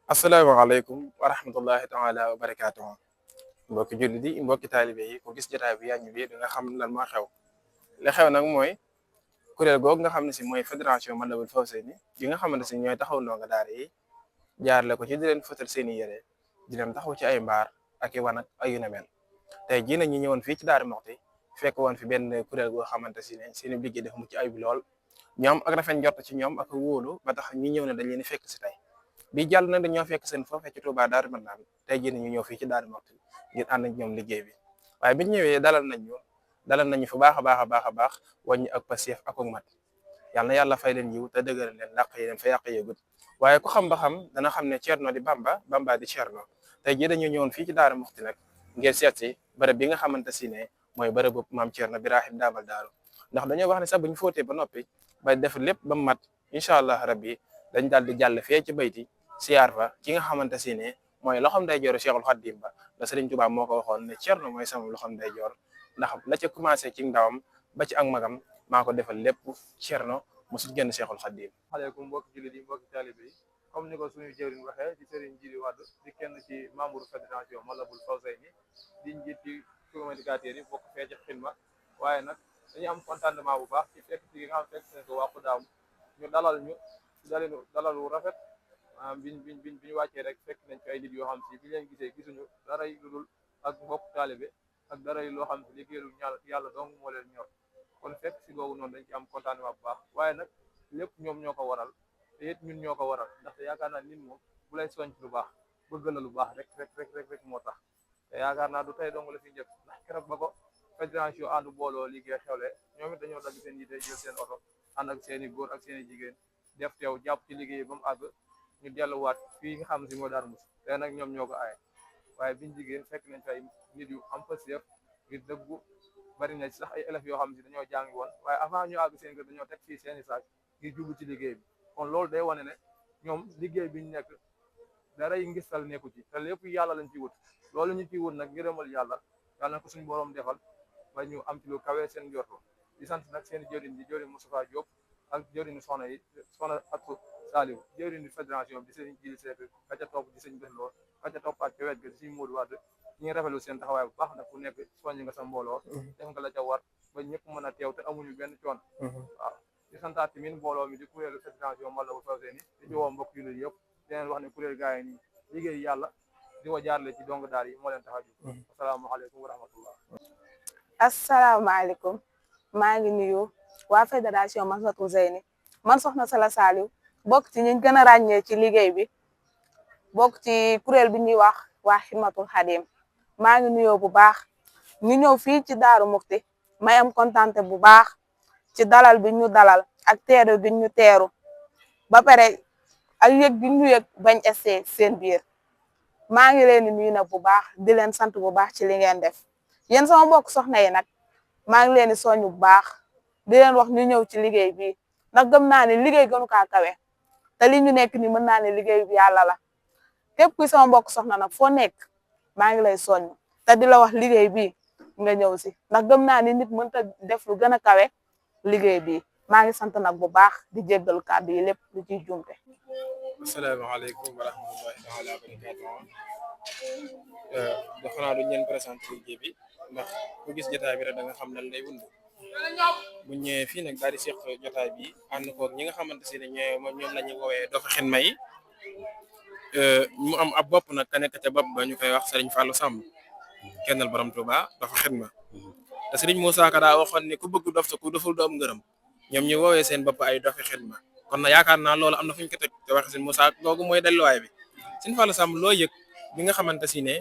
asalaamaaleykum wa rahmatullahi taala wa barakaatuhu mbokki jullit yi mbokki taalibe yi ku gis jotaay bi yàññi bi da nga xam lan moo xew li xew nag mooy kuréel googu nga xam ne si mooy fédération Matlaboul Fawzeyni yi nga xamante si ñooy taxaw ndongo daara yi jaarle ko ci di leen fëtal seen i yére di leen taxaw ci ay mbaar ak i wanag ay yu ne mel tey jii nag ñi ñëwoon fii ci Daara Muxti fekk woon fi benn kuréel goo xamante si ne seen i liggéey dafa mucc ayib lool ñoom ak rafet njort ci ñoom ak wóolu ba tax ñi ñëw ne dañ leen fekk si tey bi jàll nag dañoo fekk seen foofee ci Touba Daaru Marnaan tey jii ñu ñëw fii ci Daara Muxti ngir ànd ak ñoom liggéey bi waaye biñ ñëwee dalal nañu fu baax a baax wàññi ak pasif ak mat yàlla na yàlla fay leen yiw te dëgëral leen làq yi leen fa yàq yeegut waaye ku xam ba xam dana xam ne Cerno di Bamba di Cerno tey jii dañu ñëwoon fii ci Daara Muxti nag ngir seet si bërëb bi nga xamante si ne mooy bërëbu maam Cerno Birahim Daamal Daaru ndax dañoo wax ne sax bu ñu fóotee ba noppi ba def lépp ba mat incha allah rabbi dañ daal di jàll fee ci bayti siyaar fa ki nga xamante si ne mooy loxoom day joor Cheikhul Khadim ba la Sëriñ Tuubaa moo ko waxoon ne Cerno mooy sama loxoom day joor ndax la ca commencé ci ndawam ba ci ak magam maa ko defal lépp Cerno mosul génn Cheikhul Khadim. Asalaamaaleykum mbokki jullit yi mbokki taalibe yi comme ni ko suñu jëwriñ waxee di Serigne Djily Wade di kenn ci membre fédération Matlaboul Fawzeyni di njiit ci communicateurs yi bokk fee ci xidma waaye nag dañu am contentement bu baax ci fekk ci nga xam fekk seen ko wàqu daaw ñu dalal ñu dalalu rafet biñ wàccee rek fekk nañ ci ay nit yoo xam si bi leen gisee gisuñu dara yi lu dul ak mbokk taalibe ak dara yi loo xam si liggéeyu yàlla dong moo leen ñor kon fekk si googu noonu dañ ci am contentement bu baax waaye nag lépp ñoom ñoo ko waral te it ñun ñoo ko waral ndaxte yaakaar naa nit moom bu lay soññ lu baax bëgg la lu baax rek moo tax te yaakaar naa du tey dong la fi njëkk ndax keroog ba ko fédération àndu booloo liggéey xewle ñoom it dañoo dagg seen yite jël seen oto ànd ak seen i góor ak seen i jigéen def teew jàpp ci liggéey ba mu àgg ñu delluwaat fii nga xam si moo Darou Mouhty te nag ñoom ñoo ko aaye waaye biñ jigéen fekk nañ fay nit yu am passeef ngir dëggu bari na sax ay élèves yoo xam si dañoo jàngi woon waaye avant ñu àgg seen kër dañoo teg fii seen i saak ngir jublu ci liggéey bi kon loolu day wane ne ñoom liggéey biñ nekk dara yi ngistal nekku ci te lépp yàlla lañ ci wut loolu ñu ciy wut nag ngërëmal yàlla na ko suñu borom defal ba ñu am ci lu kawe seen njorto di sant nag seen jëriñ di jëriñ Moustapha Diop ak jëriñu soxna yi soxna Atou Saliou jëriñu fédération bi sëñ Djily Seck ka ca topp di sëñ Belloo ka ca toppaat ca wet ga di sëñ Modou Wade ñi ngi rafetlu seen taxawaay bu baax nag ku nekk soññ nga sa mbooloo def nga la ca war ba ñëpp mën a teew te amuñu benn coon waaw di santaat tamit mbooloo mi di kuréelu fédération Matlaboul Fawzeyni di woo mbokk yu yëpp di leen wax ne kuréel gaa yi nii liggéey yàlla di ko jaarale ci dong daar yi moo leen tax a jóg asalaamaaleykum wa rahmatullah asalaamaaleykum maa ngi nuyu waa fédération Matlaboul Fawzeyni man soxna Sala Saliou bokk ci ñi gën a ràññee ci liggéey bi bokk ci kuréel bi ñuy wax waa Xidmatul Xadim maa ngi nuyoo bu baax ñu ñëw fii ci Daaru Muxti may am kontante bu baax ci dalal bi ñu dalal ak teeru bi ñu teeru ba pare ak yëg bi ñu yëg bañ essayé seen biir maa ngi leen di nuyu nag bu baax di leen sant bu baax ci li ngeen def yéen sama mbokk soxna yi nag maa ngi leen di soññ bu baax di leen wax ñu ñëw ci liggéey bi ndax gëm naa ne liggéey gënu kaa kawe te li ñu nekk ni mën naa ne liggéey bi yàlla la képp kuy sama mbokk soxna nag foo nekk maa ngi lay soññ te di la wax liggéey bi nga ñëw si ndax gëm naa ni nit mënta def lu gën a kawe liggéey bi maa ngi sant nag bu baax di jéggal kàddu yi lépp lu ciy jumte. asalaamaaleykum wa rahmatullahi taala wa barakaatuh da xanaa duñ leen présenté liggéey bi ndax ku gis jotaay bi rek da nga xam lan lay wund bu ñëwee fii nag daal di seq jotaay bi ànd koog ñi nga xamante si ne ñoom la ñuy woowee Doxu Xidma yi mu am ab bopp nag ka nekk ca bopp ba ñu koy wax Serigne Fallou Samb kennal borom Touba Doxu Xidma te Serigne Moussa Ka daa waxoon ne ku bëgg dof sa ku deful doom ngërëm ñoom ñu woowee seen bopp ay Doxu Xidma kon na yaakaar naa loolu am na fu ñu ko teg te wax Serigne Moussa googu mooy delluwaay bi Serigne Fallou Samb loo yëg bi nga xamante si ne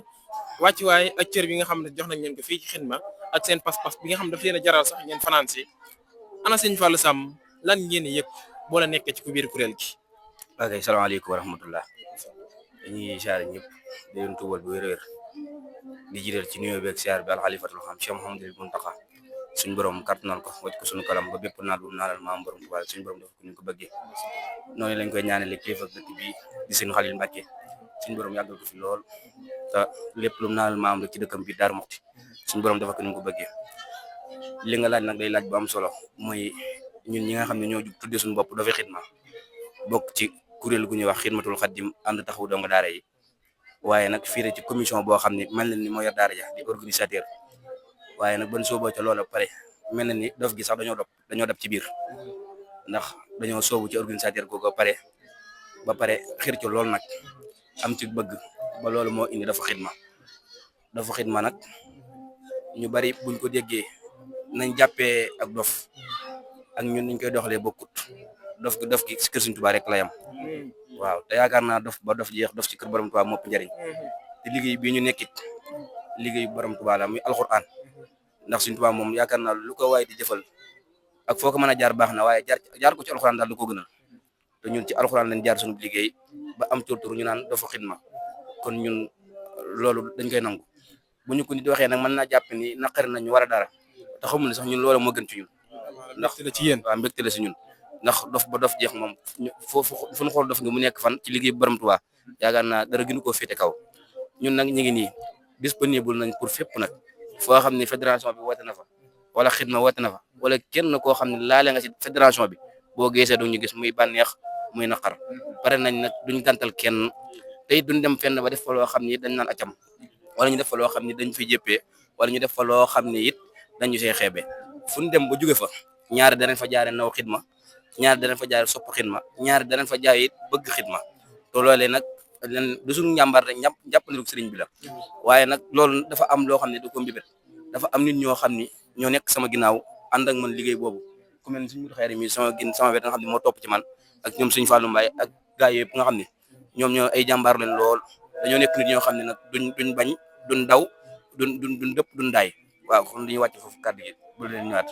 wàccuwaay ak cër bi nga xam ne jox nañ leen ko fii ci xidma ak seen pas-pas bi nga xam ne daf leen a jaral sax ngeen fanaan si ana Serigne Fallou Samb lan ngeen yëg boo la nekkee ci ku biir kuréel gi. ok salaamaaleykum wa rahmatullah dañuy siyaare ñëpp di leen tuubal bu wér-wér di jiital ci nuyoo beeg siyaar bi alxalifatul xam Cheikh Mouhamadul Muntaxa suñ borom kàttanal ko wacc ko suñu kalam ba bépp naat bu naalal maam borom Tuubaa suñ borom def ko ñu ko bëggee noonu lañ koy ñaanale kilifa dëkk bi di sëñ Xalil Mbàkke suñ borom yàggal ko fi lool te lépp lu naalal maam rek ci dëkkam bi Daaru Muxti suñ borom def ko ñu ko bëggee li nga laaj nag day laaj bu am solo mooy ñun ñi nga xam ne ñoo jug tuddee suñu bopp Doxu Xidma bokk ci kuréel gu ñuy wax xidmatul xaddim ànd taxawu donga daara yi waaye nag fii ci commission boo xam ne mel na ni moo yor daara ja di organisateur waaye nag ban sooboo ca loola pare mel na ni dof gi sax dañoo dab ci biir ndax dañoo soobu ci organisateur googu ba pare xir ci loolu nag am ci bëgg ba loolu moo indi dafa xidma nag ñu bari buñ ko déggee nañ jàppee ak dof ak ñun niñ koy doxalee bokkut dof gi ci kër Sëriñ Tuubaa rek la yam waaw te yaakaar naa dof ba dof jeex dof ci kër borom Tuubaa mopp njëriñ te liggéey bii ñu nekkit liggéey borom Tuubaa la muy alxuraan ndax Sëriñ Tuubaa moom yaakaar naa lu ko waay di jëfal ak foo ko mën a jaar baax na waaye jaar ko ci alxuraan daal du ko gënal te ñun ci alxuraan lañ jaar suñu liggéey ba am tur ñu naan dafa xidma kon ñun loolu dañ koy nangu bu ñu ko nit waxee nag mën naa jàpp ni naqari nañu war a dara te xamul ne sax ñun loolu moo gën ci ñun ndax la ci yéen waaw mbégte la si ñun ndax dof ba dof jeex moom foofu fu ñu xool dof nga mu nekk fan ci liggéey borom Tuubaa yaakaar naa dara gënu koo féete kaw ñun nag ñu ngi nii disponible nañ pour fépp nag foo xam ne fédération bi woote na fa wala xidma woote na fa wala kenn koo xam ne laale nga si fédération bi boo gisee duñu gis muy bànneex muy naqar pare nañ nag duñ gàntal kenn te it duñ dem fenn ba def fa loo xam ni dañ naan acam wala ñu def fa loo xam ni dañ fay jëppee wala ñu def fa loo xam ne it dañu see xeebe fu ñu dem ba jóge fa ñaari danañ fa jaare naw xidma ñaari danañ fa jaare sopp xidma ñaari danañ fa jaay it bëgg xidma te loolee nag len du suñu njàmbaar rek jàppandiku sëriñ bi la waaye nag loolu dafa am loo xam ne du ko mbibét dafa am nit ñoo xam ni ñoo nekk sama ginnaaw ànd ak man liggéey boobu ku mel ni suñu xeeri mi sama wet nga xam ne moo topp ci man ak ñoom suñu Fallou Mbaye ak gars yëpp nga xam ne ñoom ñoo ay jàmbaar leen lool dañoo nekk nit ñoo xam ne nag duñ bañ duñ daw duñ dëpp duñ daay waaw kon dañuy wàcc foofu kàddu gi bu leen ñëwaat